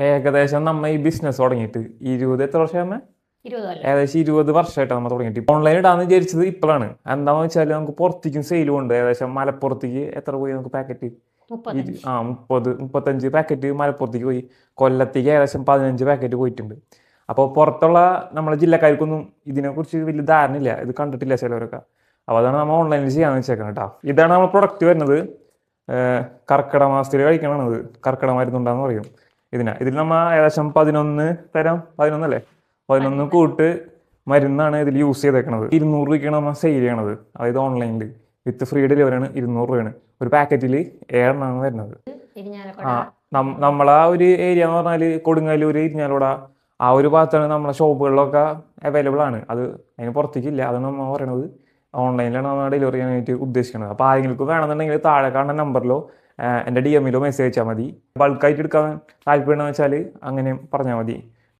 ഏകദേശം നമ്മ ഈ ബിസിനസ് തുടങ്ങിയിട്ട് 20 എത്ര വർഷമാകുമ്പോ 20 കൊല്ലം. ഏകദേശം 20 വർഷമായിട്ടാണ് നമ്മൾ തുടങ്ങിയിട്ട്. ഓൺലൈൻ ഇടാന്ന് വിചാരിച്ചത് ഇപ്പോഴാണ്. എന്താണെന്ന് വെച്ചാൽ നമുക്ക് പുറത്തേക്കും സെയിലും ഉണ്ട്. ഏകദേശം മലപ്പുറത്തേക്ക് എത്ര പോയി നമുക്ക് പാക്കറ്റ് 35. 35 പാക്കറ്റ് മലപ്പുറത്തേക്ക് പോയി. കൊല്ലത്തേക്ക് ഏകദേശം 15 പാക്കറ്റ് പോയിട്ടുണ്ട്. അപ്പോൾ പുറത്തുള്ള നമ്മളെ ജില്ലക്കാർക്കൊന്നും ഇതിനെക്കുറിച്ച് വലിയ ധാരണയില്ല, ഇത് കണ്ടിട്ടില്ല ചിലവരൊക്കെ. അപ്പോൾ അതാണ് നമ്മൾ ഓൺലൈനിൽ ചെയ്യാമെന്ന് വെച്ചേക്കണം കേട്ടോ. ഇതാണ് നമ്മൾ പ്രൊഡക്റ്റ് വരുന്നത്. കർക്കിടക മാസത്തിൽ കഴിക്കണത്. കർക്കിടക മരുന്നുണ്ടാന്ന് പറയും ഇതിൽ നമ്മൾ ഏകദേശം 11 തരം, 11 11 കൂട്ട് മരുന്നാണ് ഇതിൽ യൂസ് ചെയ്തേക്കണത്. 200 രൂപയ്ക്കാണ് നമ്മൾ സെയിൽ ചെയ്യണത്. അതായത് ഓൺലൈനിൽ വിത്ത് ഫ്രീ ഡെലിവറിയാണ്. 200 രൂപയാണ്. ഒരു പാക്കറ്റിൽ 7 എണ്ണമാണ് വരുന്നത്. നമ്മളാ ഒരു ഏരിയ എന്ന് പറഞ്ഞാൽ കൊടുങ്ങല്ലൂർ, ഇരിഞ്ഞാലോട ആ ഒരു ഭാഗത്താണ് നമ്മളെ ഷോപ്പുകളിലൊക്കെ അവൈലബിൾ ആണ്. അത് അതിന് പുറത്തേക്കില്ല. അതാണ് നമ്മൾ പറയണത്. ഓൺലൈനിലാണ് നമ്മൾ ഡെലിവറി ചെയ്യാനായിട്ട് ഉദ്ദേശിക്കുന്നത്. അപ്പോൾ ആരെങ്കിലും വേണമെന്നുണ്ടെങ്കിൽ താഴെ കാണുന്ന നമ്പറിലോ എൻ്റെ DM മെസ്സേജ് അയച്ചാൽ മതി. ബൾക്കായിട്ട് എടുക്കാൻ താല്പര്യമുണ്ടെന്ന് വെച്ചാൽ അങ്ങനെയും പറഞ്ഞാൽ മതി.